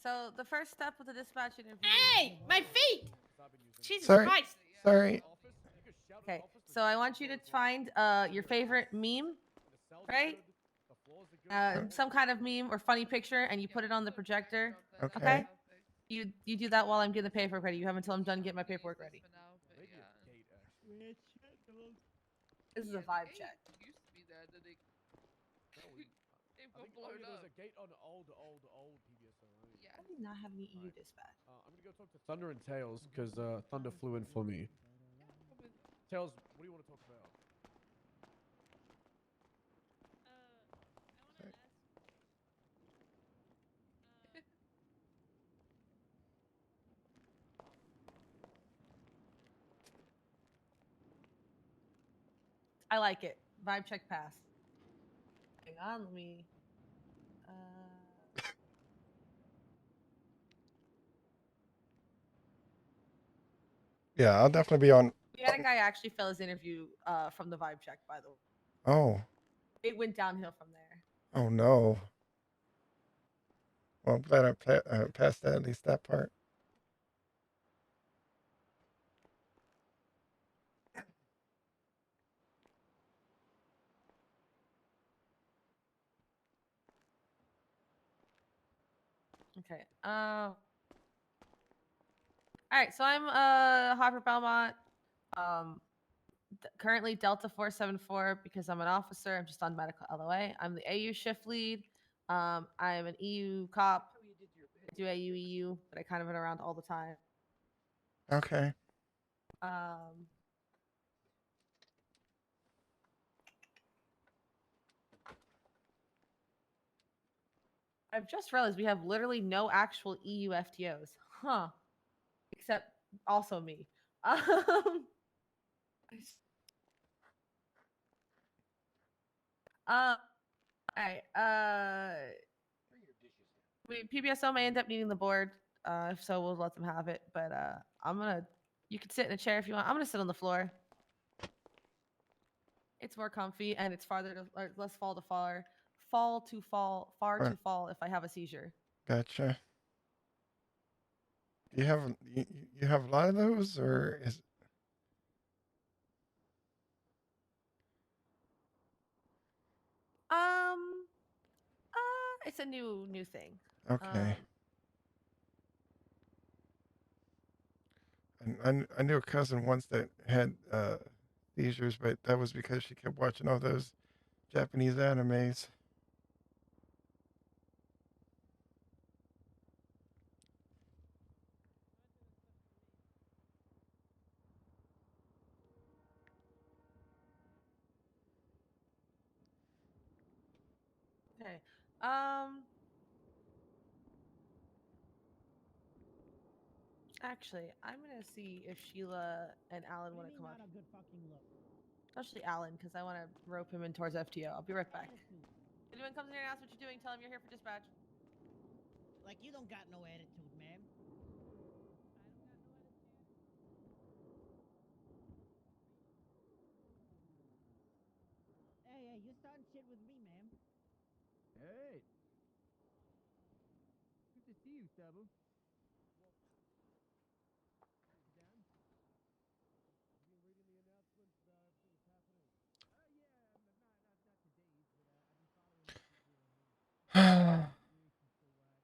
So the first step with the dispatch interview. Hey, my feet! Jesus Sorry. Christ! Sorry. Okay, so I want you to find your favorite meme, right? Some kind of meme or funny picture, and you put it on the projector. Okay. Okay. You do that while I'm getting the paperwork ready. You have until I'm done getting my paperwork ready. This is a vibe check. Used to be there, then they've got blown up. Gate on old PBSO. Yeah. I did not have any EU dispatch. I'm gonna go talk to Thunder and Tails because Thunder flew in for me. Tails, what do you want to talk about? I like it. Vibe check pass. Hang on, let me. Yeah, I'll definitely be on. We had a guy actually fail his interview from the vibe check, by the way. Oh. It went downhill from there. Oh no. Well, I'm glad I passed that, at least that part. Okay. All right. So I'm Harper Belmont. Currently Delta 474 because I'm an officer. I'm just on medical LOA. I'm the AU shift lead. I am an EU cop. I do AU EU, but I kind of been around all the time. Okay. I've just realized we have literally no actual EU FTOs. Huh. Except also me. All right. PBSO may end up needing the board. If so, we'll let them have it. But you can sit in a chair if you want. I'm gonna sit on the floor. It's more comfy and it's farther to or less far to fall if I have a seizure. Gotcha. Do you have a lot of those, or is? It's a new thing. Okay. I knew a cousin once that had seizures, but that was because she kept watching all those Japanese animes. Okay. Actually, I'm gonna see if Sheila and Alan want to come up. Not a good fucking look. Especially Alan, because I want to rope him in towards FTO. I'll be right back. If anyone comes in here and asks what you're doing, tell them you're here for dispatch. Like, you don't got no attitude, man. Hey, you're starting shit with me, man. Hey. Good to see you, Sabu.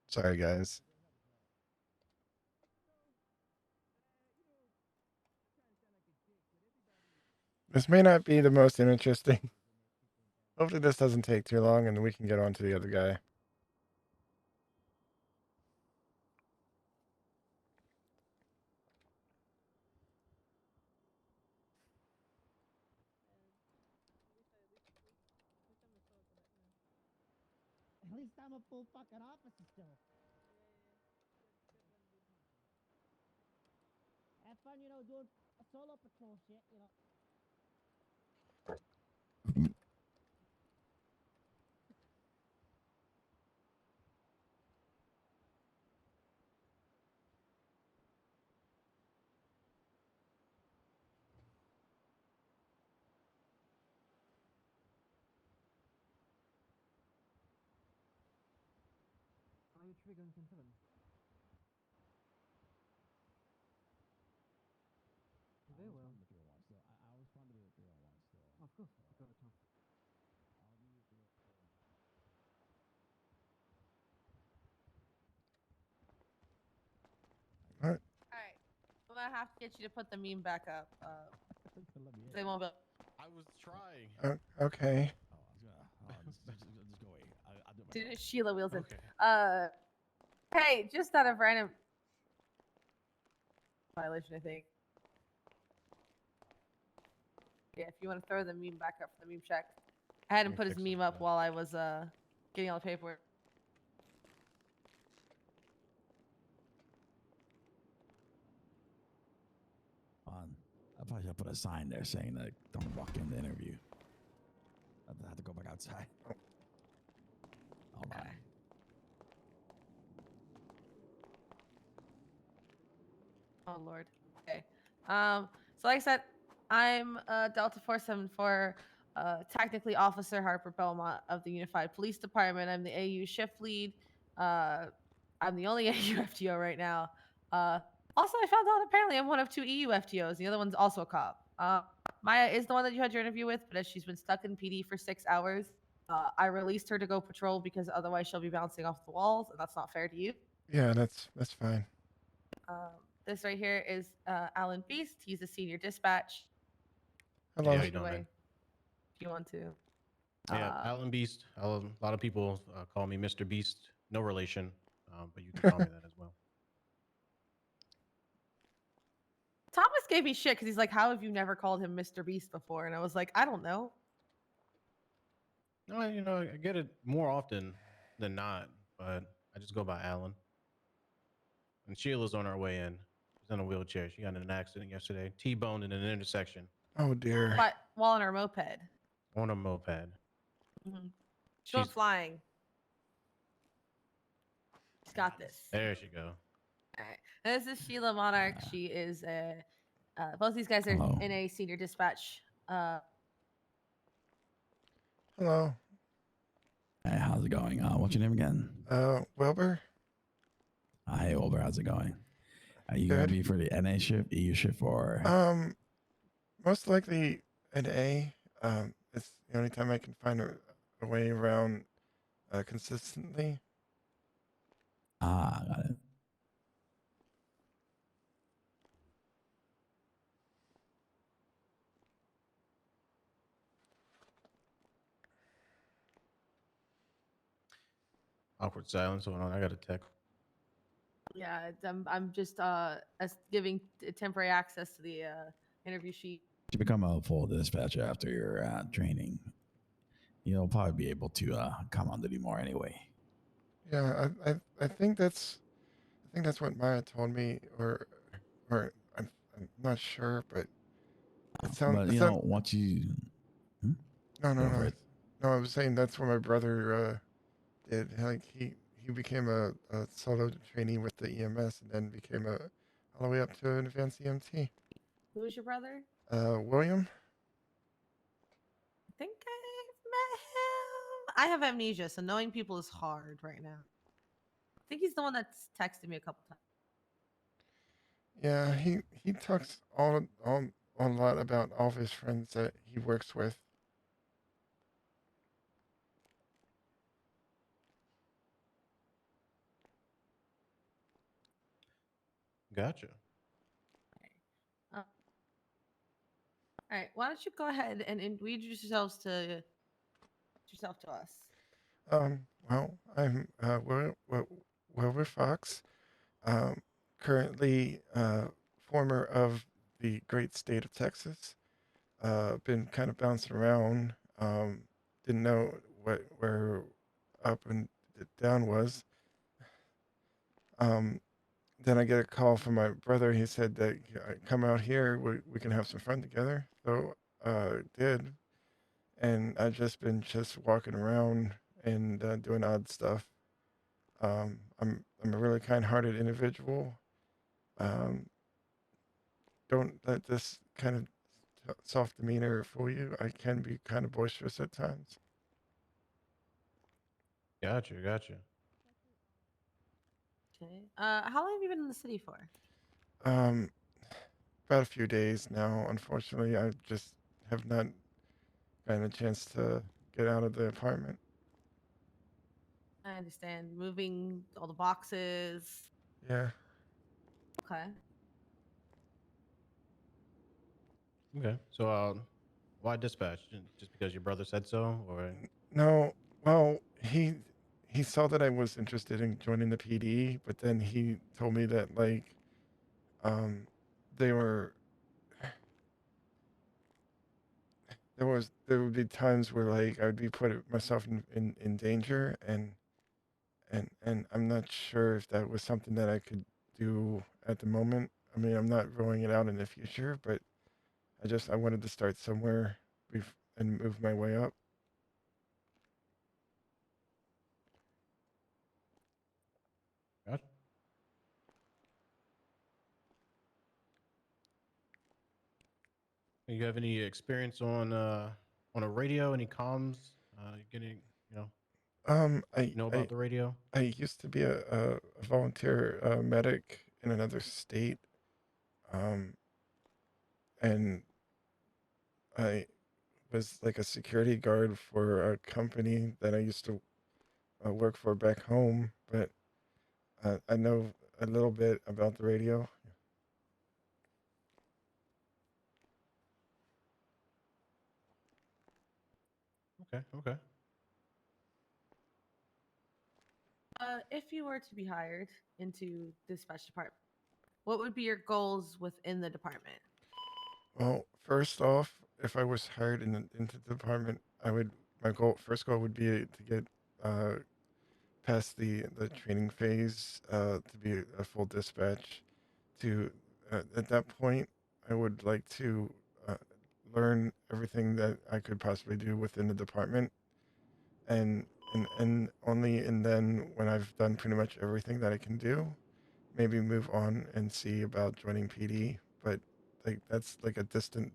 Sorry, guys. This may not be the most interesting. Hopefully this doesn't take too long and we can get on to the other guy. At least I'm a full fucking officer still. Have fun, doing a solo patrol shit, Are you triggering concern? course. I've got a time. All right. All right. I'm gonna have to get you to put the meme back up. Thanks for letting me in. They won't be. I was trying. Okay. Oh, I was gonna. Just go away. I'll do it Dude, myself. Sheila Wheels in. Okay. Hey, just out of random violation, I think. Yeah, if you want to throw the meme back up for the meme check. I had him Let me put his fix meme it, up yeah. while I was getting all the paperwork. I probably should put a sign there saying that don't walk in the interview. I have to go back outside. Hold on. Oh Lord. Okay. So like I said, I'm Delta 474, technically Officer Harper Belmont of the Unified Police Department. I'm the AU shift lead. I'm the only AU FTO right now. Also, I found out apparently I'm one of 2 EU FTOs. The other one's also a cop. Maya is the one that you had your interview with, but as she's been stuck in PD for 6 hours, I released her to go patrol because otherwise she'll be bouncing off the walls, and that's not fair to you. Yeah, that's fine. This right here is Alan Beast. He's a senior dispatch. Hello. Yeah, how you Take it doing, away man? if you want to. Yeah, Uh, Alan Beast. A lot of people call me Mr. Beast. No relation, but you can call me that as well. Thomas gave me shit because he's like, "How have you never called him Mr. Beast before?" And I was like, "I don't know." No, I get it more often than not, but I just go by Alan. And Sheila's on her way in. She's in a wheelchair. She got in an accident yesterday. T-boned in an intersection Oh dear. But while on her moped, on a moped. she went flying. She's got this. There she go. All right. This is Sheila Monarch. She is a. Both these guys are Hello. in a senior dispatch. Hello. Hey, how's it going? What's your name again? Wilbur. Hey, Wilbur. How's it going? Are you gonna Good. be for the NA shift, EU shift, or? Most likely an A. It's the only time I can find a way around consistently. Got it. Awkward silence. Hold on, I got a text. Yeah, I'm just giving temporary access to the interview sheet. To become a full dispatcher after your training, you'll probably be able to come on duty more anyway. Yeah, I think that's what Maya told me, or I'm not sure, but it sounds. But It you sound, know, once you no, go for it. no. I was saying that's what my brother did. Like he became a solo trainee with the EMS, and then became all the way up to an advanced EMT. Who's your brother? William. I think I've met him. I have amnesia, so knowing people is hard right now. I think he's the one that's texted me a couple times. Yeah, he talks a lot about all of his friends that he works with. Gotcha. All right, why don't you go ahead and introduce yourself to us? Well, I'm Wilbur Fox, currently former of the great state of Texas. Been kind of bouncing around. Didn't know where up and down was. Then I get a call from my brother. He said that come out here, we can have some fun together. So did, and I've just been walking around and doing odd stuff. I'm a really kind-hearted individual. Don't let this kind of soft demeanor fool you. I can be kind of boisterous at times. Gotcha. Okay. How long have you been in the city for? About a few days now. Unfortunately, I just have not gotten a chance to get out of the apartment. I understand. Moving all the boxes. Yeah. Okay. Okay. So, why dispatch? Just because your brother said so, or No, well, he saw that I was interested in joining the PD, but then he told me that like um they were there would be times where like I would be putting myself in danger, and I'm not sure if that was something that I could do at the moment. I mean, I'm not rolling it out in the future, but I wanted to start somewhere and move my way up. Gotcha. You have any experience on a radio? Any comms? Getting I know I about the radio? I used to be a volunteer medic in another state, um, and I was like a security guard for a company that I used to work for back home. But I know a little bit about the radio. Okay. Okay. If you were to be hired into dispatch department, what would be your goals within the department? Well, first off, if I was hired into the department, my first goal would be to get uh, past the training phase to be a full dispatch. To At that point, I would like to uh, learn everything that I could possibly do within the department, and only and then when I've done pretty much everything that I can do, maybe move on and see about joining PD. But like that's like a distant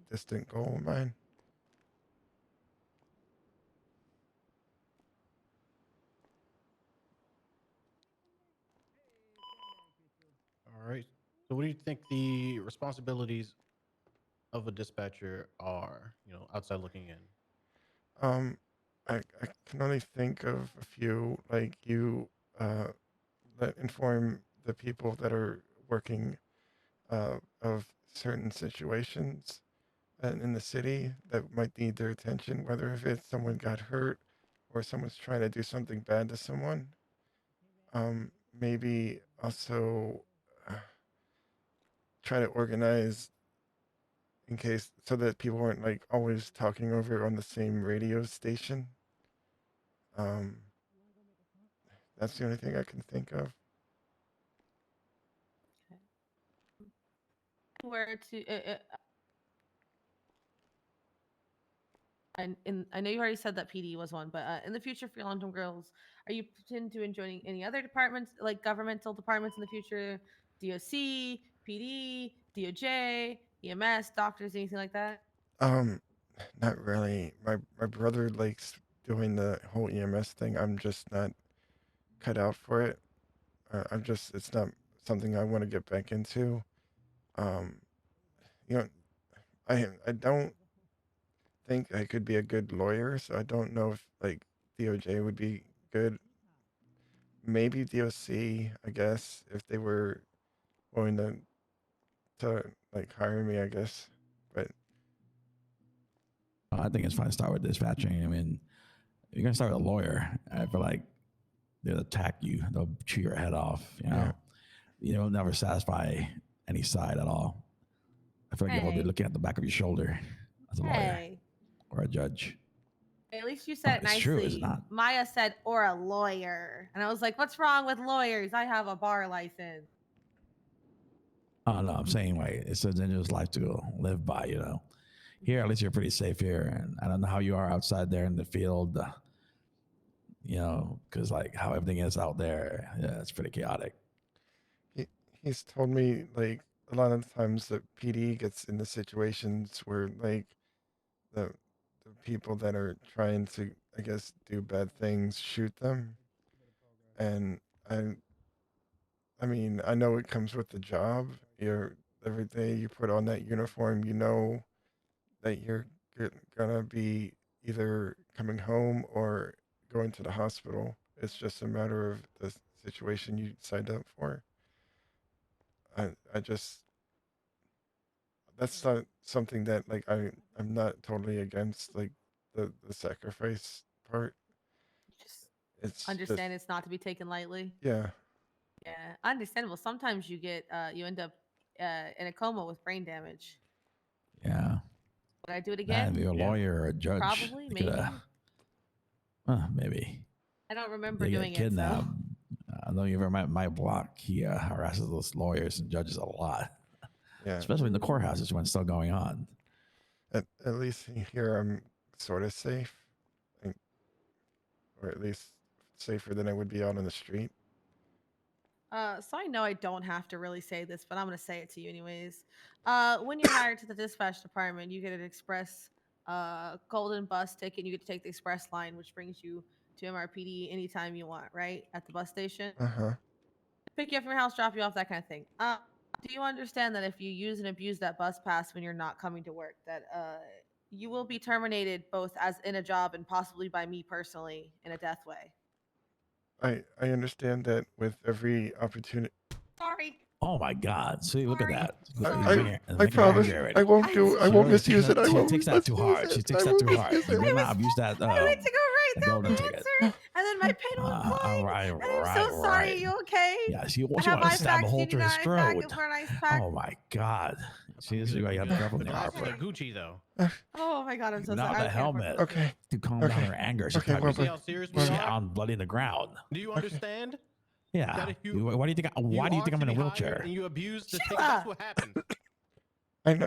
goal of mine. All right. So, what do you think the responsibilities of a dispatcher are? Outside looking in. Um, I can only think of a few. Like you uh, that inform the people that are working of certain situations in the city that might need their attention, whether if it's someone got hurt or someone's trying to do something bad to someone. Maybe also uh, try to organize in case so that people weren't like always talking over on the same radio station. Um, that's the only thing I can think of. Were to I know you already said that PD was one, but in the future for your long-term goals, are you planning to joining any other departments, like governmental departments in the future? DOC, PD, DOJ, EMS, doctors, anything like that? Um, Not really. My brother likes doing the whole EMS thing. I'm just not cut out for it. It's not something I want to get back into. Um, you know, I don't think I could be a good lawyer, so I don't know if like DOJ would be good. Maybe DOC, I guess, if they were willing to like hire me, I guess. But I think it's fine to start with dispatching. I mean, you're gonna start with a lawyer. I feel like they'll attack you. They'll chew your head off. Yeah. You'll never satisfy any side at all. I feel like you'll always be Hey. looking at the back of your shoulder as a lawyer Hey, or a judge. at least you said it It's true, is it nicely. not? Maya said, or a lawyer. And I was like, what's wrong with lawyers? I have a bar license. Oh no, I'm saying like it's a dangerous life to live by. Here, at least you're pretty safe here, and I don't know how you are outside there in the field. Because like how everything is out there, yeah, it's pretty chaotic. he he's told me like a lot of times that PD gets into situations where like the the people that are trying to, I guess, do bad things shoot them. And I I mean, I know it comes with the job. You're Every day you put on that uniform, you know that you're gonna be either coming home or going to the hospital. It's just a matter of the situation you signed up for. I just that's not something that like I'm not totally against like the sacrifice part. Just It's understand just it's not to be taken lightly. yeah. Yeah, understandable. Sometimes you end up in a coma with brain damage. Yeah. Would I do it Nah, again? if you're a Yeah. lawyer or a judge, Probably, they coulda- maybe. maybe. I don't If remember they get doing it. kidnapped. So. I know you ever met my block. He harasses those lawyers and judges a lot, Yeah. especially in the courthouses when it's still going on. At least here I'm sort of safe, like, or at least safer than I would be out on the street. So I know I don't have to really say this, but I'm gonna say it to you anyways. When you're hired to the dispatch department, you get an express golden bus ticket. You get to take the express line, which brings you to MRPD anytime you want, right? At the bus station. Uh huh. Pick you up from your house, drop you off, that kind of thing. Do you understand that if you use and abuse that bus pass when you're not coming to work, that you will be terminated both as in a job and possibly by me personally in a death way? I understand that with every opportunity. Sorry. Oh my God! See, look at Sorry. that. Sorry. He's making- I making her promise angry I already. won't do. I won't She misuse it. I she won't takes that too misuse hard. She it. takes I that won't too hard. misuse You it. better not abuse that. I went to go write the down golden the ticket. answer, and then my pen went blind. Right, And I'm so sorry. right. You okay? Yeah, she I wants have to my stab a facts. hole You through his guys throat. back for a nice pack. Oh my God! See, this is why you have to be careful in The the glasses are Harper. Gucci though. Oh my god, I'm so Not sorry. the I can't helmet. Okay. To calm down Okay. her anger. She's Okay, probably See how serious we she's are? on bloody in the ground. Do you understand? Yeah. That if you- Why do you think? Why do you are think I'm to in a be hired wheelchair? And you abuse the ticket. Sheila! That's what happens.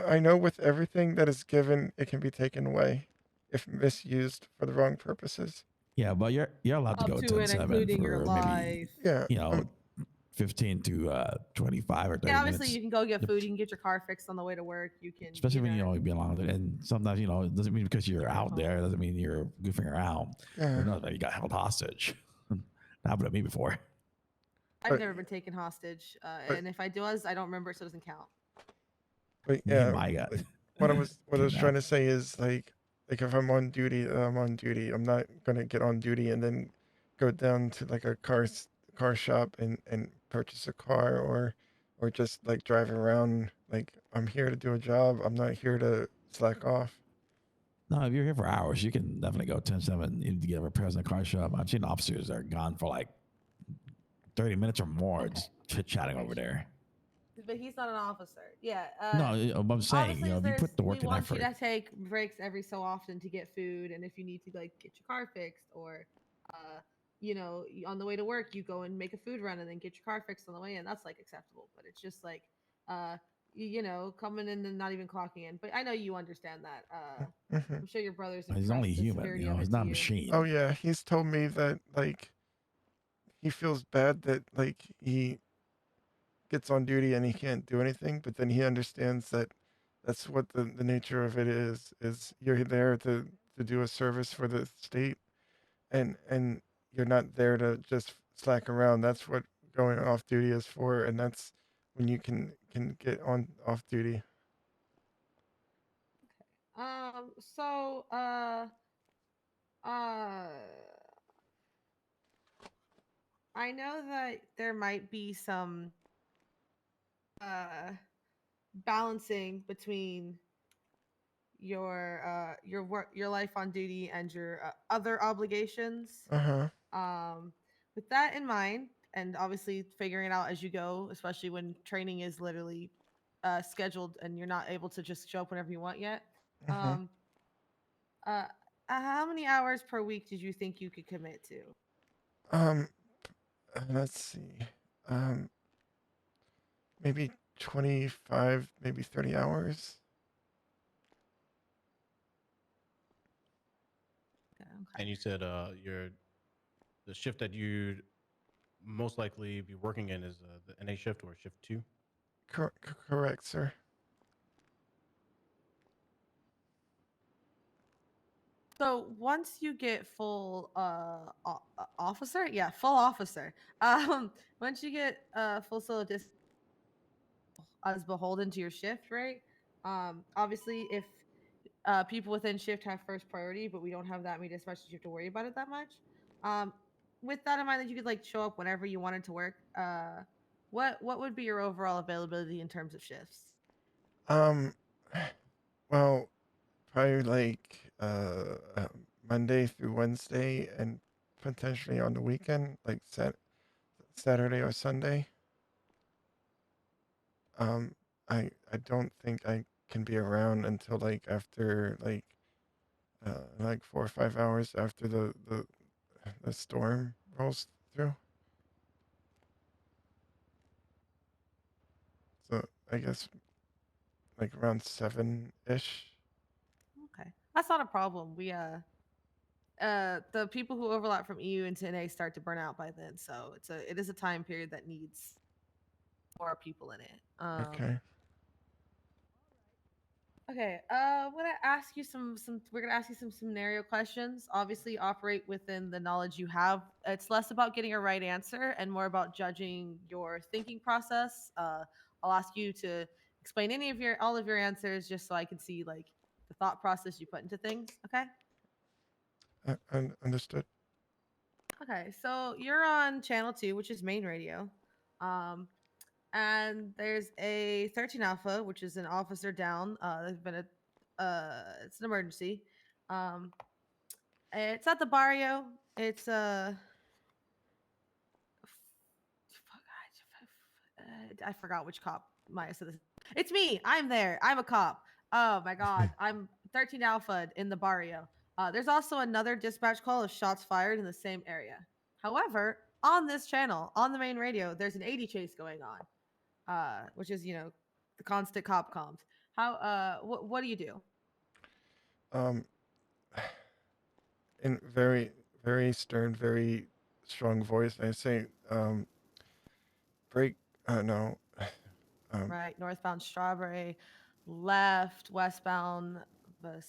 I know with everything that is given, it can be taken away if misused for the wrong purposes. Yeah, but you're allowed to Up go to 10 and 7 including your for maybe life. Yeah. 15 to 25 or 30 Yeah, obviously minutes. you can go get food. You can get your car fixed on the way to work. You can, Especially when you only be along with it. And sometimes, it doesn't mean because you're out there, it doesn't mean you're goofing around. Yeah. No, that you got held hostage. That happened to me before. I've But- never been taken hostage, but- and if I was, I don't remember, so it doesn't count. But Me yeah, and my guy. like, what I was trying Kidnapped. to say is like if I'm on duty, I'm on duty. I'm not gonna get on duty and then go down to like a car shop and purchase a car or just like drive around. Like I'm here to do a job. I'm not here to slack off. No, if you're here for hours, you can definitely go 10 7 to get repairs in the car shop. I've seen officers that are gone for like 30 minutes or more just chit chatting over there. But he's not an officer. Yeah. No, I'm saying, Obviously, if you put the work we and want effort. you to take breaks every so often to get food, and if you need to like get your car fixed, or on the way to work, you go and make a food run and then get your car fixed on the way in. That's like acceptable. But it's just like, coming in and not even clocking in. But I know you understand that. Mhm. I'm sure your brother's. He's only impressed the human, severity of it he's to not a you. machine. Oh yeah, he's told me that like he feels bad that like he gets on duty and he can't do anything, but then he understands that that's what the nature of it is you're there to do a service for the state and you're not there to just slack around. That's what going off duty is for, and that's when you can get on off duty. So I know that there might be some balancing between your work, your life on duty, and your other obligations. Uh-huh. With that in mind, and obviously figuring it out as you go, especially when training is literally scheduled and you're not able to just show up whenever you want yet. Uh-huh. How many hours per week did you think you could commit to? Let's see. Maybe 25, maybe 30 hours. Okay. And you said the shift that you'd most likely be working in is the NA shift or shift 2. Correct, sir. So once you get full officer, yeah, full officer. Once you get full solo as beholden to your shift, right? Obviously, if people within shift have first priority, but we don't have that many dispatchers. You have to worry about it that much. Um, with that in mind, that you could like show up whenever you wanted to work. What would be your overall availability in terms of shifts? Um, well, probably like Monday through Wednesday, and potentially on the weekend, like Saturday or Sunday. Um, I don't think I can be around until like after like 4 or 5 hours after the storm rolls through. So I guess like around 7-ish. Okay, that's not a problem. The people who overlap from EU into NA start to burn out by then, so it is a time period that needs more people in it. Okay. Okay. We're gonna ask you some scenario questions. Obviously, operate within the knowledge you have. It's less about getting a right answer and more about judging your thinking process. I'll ask you to explain all of your answers, just so I can see like the thought process you put into things. Okay. Understood. Okay. So you're on channel 2, which is main radio. And there's a 13 Alpha, which is an officer down. There's been it's an emergency. Um, it's at the barrio. It's I forgot which cop Maya said this. It's me. I'm there. I'm a cop. Oh my god. I'm 13 Alpha in the barrio. There's also another dispatch call of shots fired in the same area. However, on this channel, on the main radio, there's an 80 chase going on. Which is the constant cop comms. What do you do? Um, in very stern, very strong voice, I say, break. No. Right, northbound Strawberry, left, westbound Break.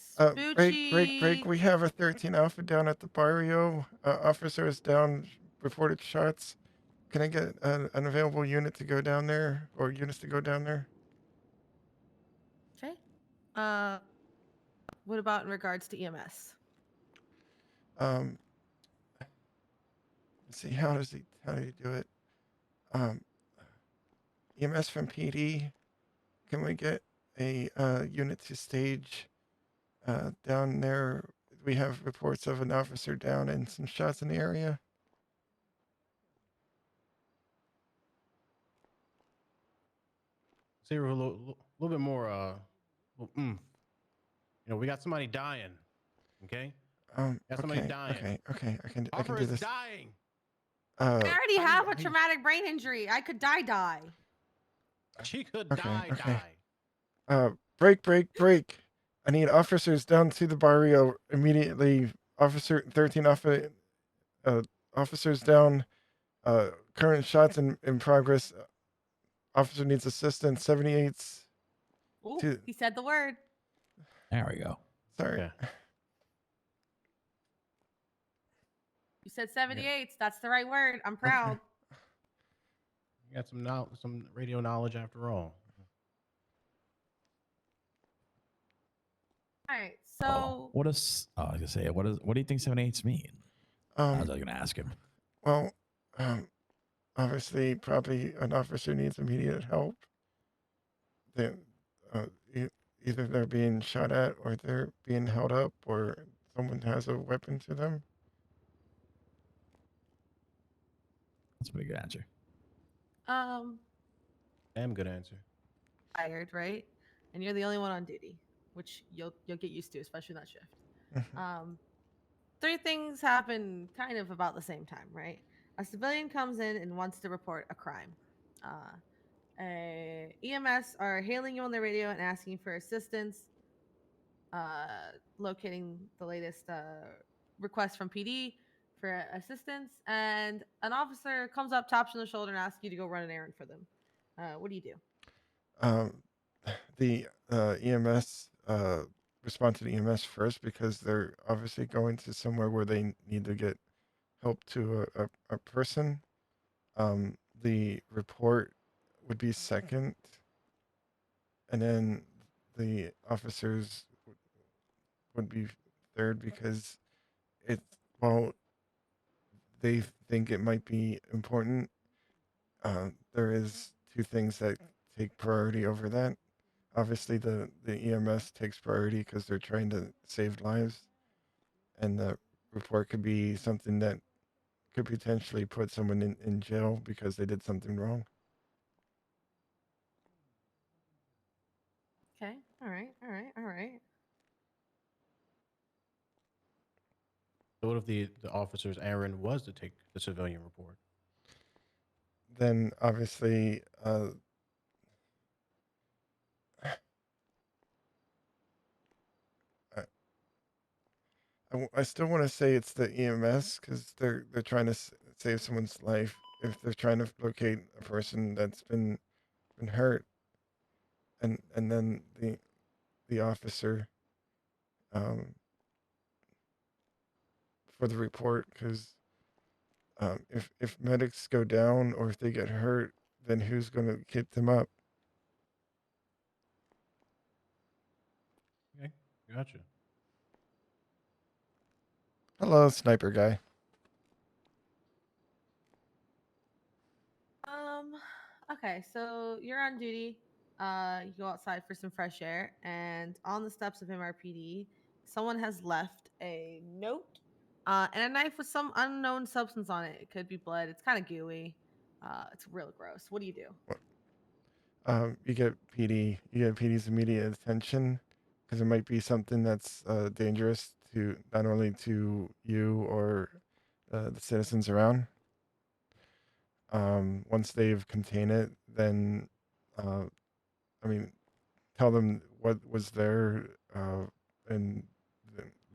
Vespucci. We have a 13 Alpha down at the barrio. Officer is down. Reported shots. Can I get an available unit to go down there, or units to go down there? Okay. What about in regards to EMS? Let's see. How do you do it? EMS from PD. Can we get a unit to stage down there? We have reports of an officer down and some shots in the area. Say a little bit more. We got somebody dying. Okay. Got somebody dying. Okay. I can Harper do is this. dying. I already have a I- traumatic brain injury. I could die. She could Okay. die. Break. I need officers down to the barrio immediately. Officer 13 Alpha, officers down. Current shots in progress. Officer needs assistance. 78's. Ooh, he said the word. There we go. Sorry. Okay. You said 78. That's the right word. I'm proud. You got some radio knowledge after all. All right. So what is? I was gonna say, what do you think 7/8 mean? I was gonna ask him. Well, obviously, probably an officer needs immediate help. Then, either they're being shot at, or they're being held up, or someone has a weapon to them. That's a pretty good answer. Damn good answer. Tired, right? And you're the only one on duty, which you'll get used to, especially that shift. Three things happen kind of about the same time, right? A civilian comes in and wants to report a crime. EMS are hailing you on the radio and asking for assistance, locating the latest request from PD for assistance, and an officer comes up, taps you on the shoulder, and asks you to go run an errand for them. What do you do? The EMS respond to the EMS first, because they're obviously going to somewhere where they need to get help to a person. The report would be second, and then the officers would be third because it's, well, they think it might be important. There is two things that take priority over that. Obviously, the EMS takes priority because they're trying to save lives, and the report could be something that could potentially put someone in jail because they did something wrong. Okay. All right. All right. All right. So what if the officer's errand was to take the civilian report? Then obviously, I, I still want to say it's the EMS because they're trying to save someone's life. If they're trying to locate a person that's been hurt, and then the officer, um, for the report, because if medics go down or if they get hurt, then who's going to keep them up? Okay, gotcha. Hello, sniper guy. Um. Okay. So you're on duty. You go outside for some fresh air, and on the steps of MRPD, someone has left a note, and a knife with some unknown substance on it. It could be blood. It's kind of gooey. It's real gross. What do you do? You get you get PD's immediate attention because it might be something that's dangerous to not only to you or the citizens around. Once they've contained it, then uh, I mean, tell them what was there, and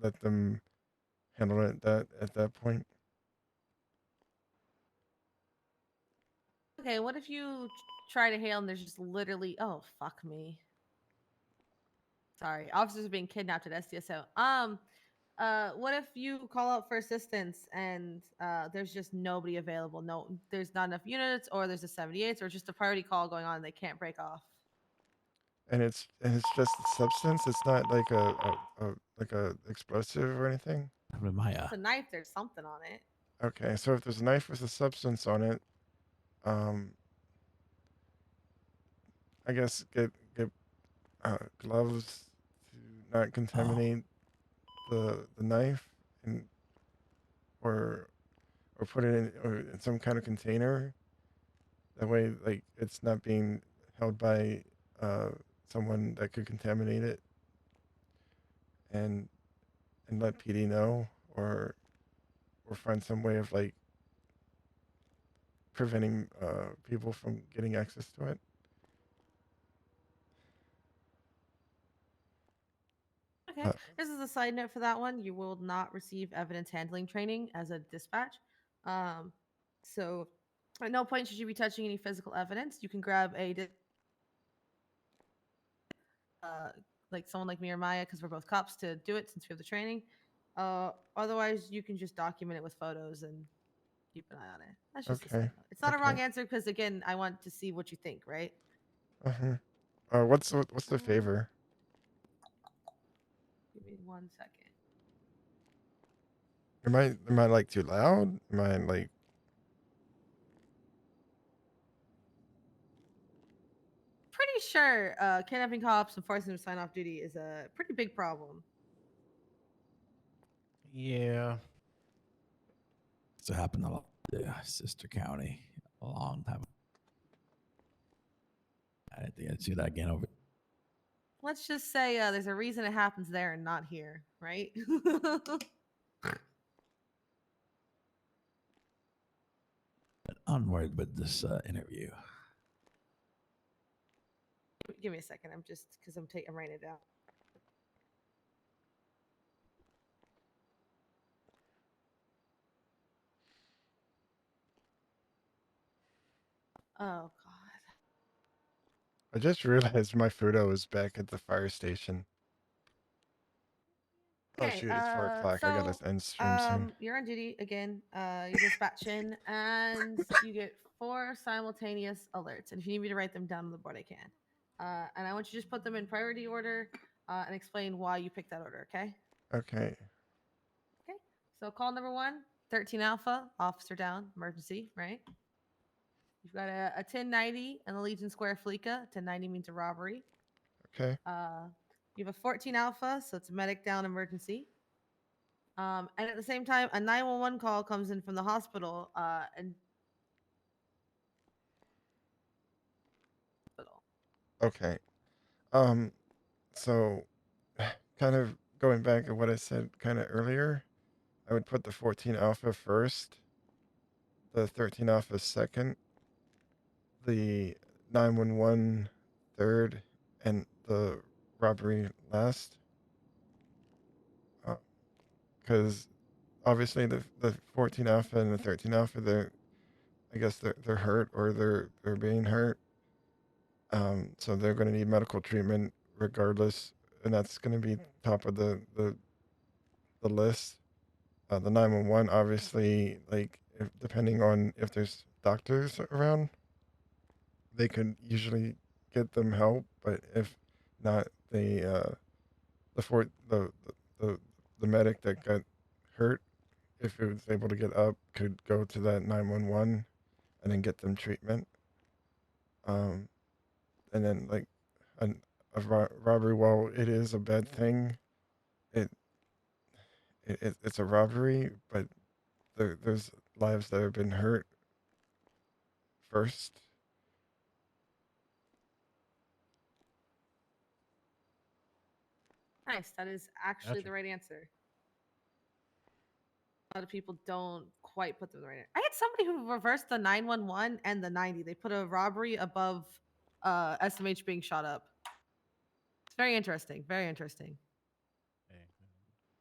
let them handle it that at that point. Okay. What if you try to hail and there's just literally? Oh fuck me. Sorry, officers are being kidnapped at SDSO. What if you call out for assistance and there's just nobody available? No, there's not enough units, or there's a 78s, or just a priority call going on and they can't break off. And it's just a substance. It's not like a explosive or anything. Maya. It's a knife. There's something on it. Okay, so if there's a knife with a substance on it, um, I guess get gloves to not contaminate the knife, and or put it in some kind of container. That way, like it's not being held by uh, someone that could contaminate it, and let PD know, or find some way of like preventing people from getting access to it. Okay. This is a side note for that one. You will not receive evidence handling training as a dispatch. So at no point should you be touching any physical evidence. You can grab uh, like someone like me or Maya, because we're both cops, to do it since we have the training. Otherwise, you can just document it with photos and keep an eye on it. That's just a side Okay. note. It's not a wrong Okay. answer because again, I want to see what you think, right? Uh-huh. What's the favor? Give me 1 second. Am I like too loud? Am I like? Pretty sure kidnapping cops and forcing them to sign off duty is a pretty big problem. Yeah. It's happened a lot. Yeah, Sister County, a long time. I didn't think I'd see that again over. Let's just say there's a reason it happens there and not here, right? But onward with this interview. Give me a second. I'm just because I'm writing it down. Oh God. I just realized my photo is back at the fire station. Oh Okay. shoot, it's 4 o'clock. I gotta end stream soon. You're on duty again. You're dispatching, and you get 4 simultaneous alerts. And if you need me to write them down on the board, I can. And I want you to just put them in priority order and explain why you picked that order. Okay. Okay. Okay. So call number 1, 13 Alpha, officer down, emergency, right? You've got a 1090 and the Legion Square Fleeca. 1090 means a robbery. Okay. You have a 14 Alpha, so it's a medic down, emergency. And at the same time, a 911 call comes in from the hospital. Okay. So kind of going back to what I said kind of earlier, I would put the 14 Alpha first, the 13 Alpha second, the 911 third, and the robbery last. Because obviously the 14 Alpha and the 13 Alpha, I guess they're hurt or they're being hurt. So they're going to need medical treatment regardless, and that's going to be top of the list. The 911, obviously, like depending on if there's doctors around, they could usually get them help. But if not, the for the medic that got hurt, if it was able to get up, could go to that 911 and then get them treatment. And then like a robbery, while it is a bad thing, it it's a robbery, but there's lives that have been hurt first. Nice. That is actually Gotcha. the right answer. A lot of people don't quite put them the right answer. I had somebody who reversed the 911 and the 90. They put a robbery above SMH being shot up. It's very interesting. Very interesting. Hey,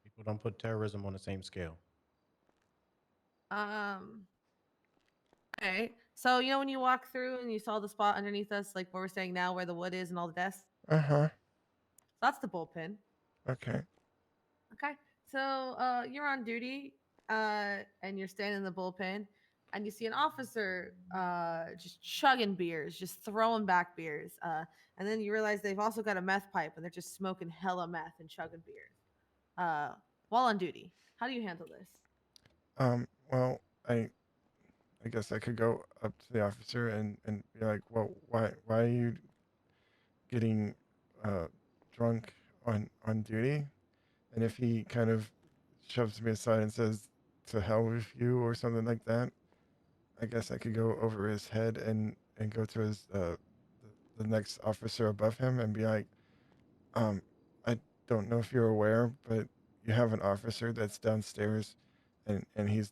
people don't put terrorism on the same scale. Okay. So when you walk through and you saw the spot underneath us, like where we're staying now, where the wood is and all the desks? Uh-huh. That's the bullpen. Okay. Okay. So you're on duty, and you're standing in the bullpen, and you see an officer just chugging beers, just throwing back beers. And then you realize they've also got a meth pipe, and they're just smoking hella meth and chugging beers while on duty. How do you handle this? Well, I guess I could go up to the officer and be like, well, why are you getting drunk on duty? And if he kind of shoves me aside and says, to hell with you or something like that, I guess I could go over his head and go to his the next officer above him and be like, I don't know if you're aware, but you have an officer that's downstairs and he's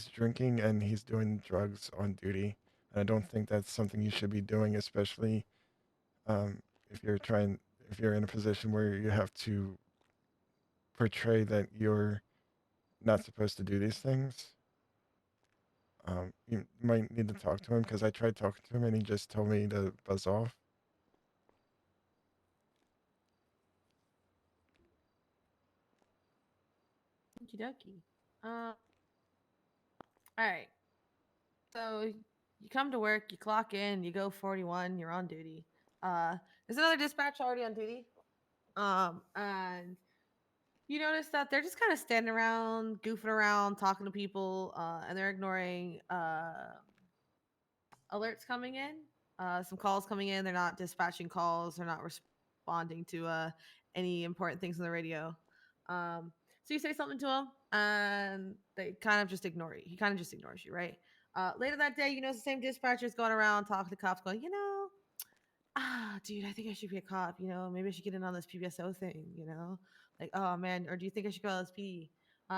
drinking and he's doing drugs on duty. And I don't think that's something you should be doing, especially if you're in a position where you have to portray that you're not supposed to do these things. You might need to talk to him because I tried talking to him and he just told me to buzz off. Okie dokie. All right. So you come to work, you clock in, you go 41, you're on duty. There's another dispatch already on duty. And you notice that they're just kind of standing around, goofing around, talking to people, and they're ignoring alerts coming in, some calls coming in. They're not dispatching calls. They're not responding to any important things on the radio. So you say something to them, and they kind of just ignore you. He kind of just ignores you, right? Later that day, the same dispatcher's going around talking to cops, going, dude, I think I should be a cop. Maybe I should get in on this PBSO thing. Like, oh man, or do you think I should go LSP?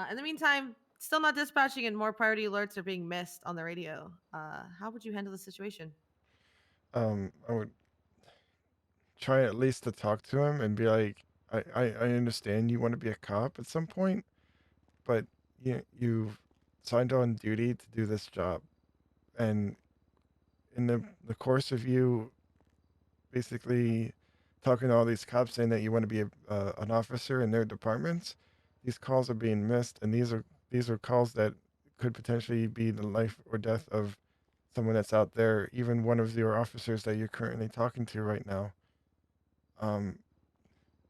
In the meantime, still not dispatching, and more priority alerts are being missed on the radio. How would you handle the situation? I would try at least to talk to him and be like, I understand you want to be a cop at some point, but you've signed on duty to do this job. And in the course of you basically talking to all these cops saying that you want to be an officer in their departments, these calls are being missed, and these are calls that could potentially be the life or death of someone that's out there, even one of your officers that you're currently talking to right now. Um,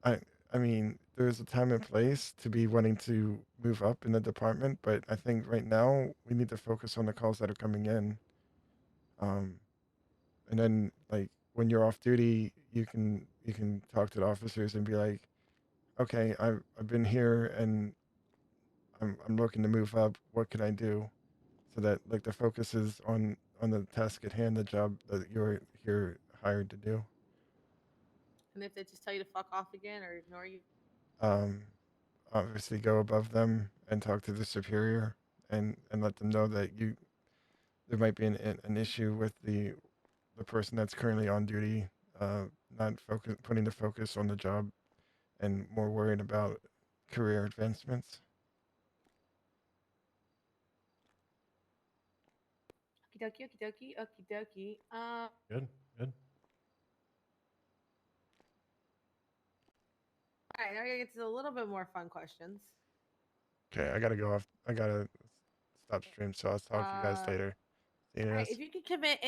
I I mean, there's a time and place to be wanting to move up in the department, but I think right now we need to focus on the calls that are coming in. And then like when you're off duty, you can talk to the officers and be like, okay, I've been here and I'm looking to move up. What can I do? So that like the focus is on the task at hand, the job that you're here hired to do. And if they just tell you to fuck off again or ignore you, Um, Obviously go above them and talk to the superior and let them know that there might be an issue with the person that's currently on duty, not putting the focus on the job and more worried about career advancements. okie dokie, okie dokie. Good. Good. All right, now we're gonna get to a little bit more fun questions. Okay, I gotta go off. I gotta stop stream, so I'll talk to you guys later. See you All right, guys. if you could commit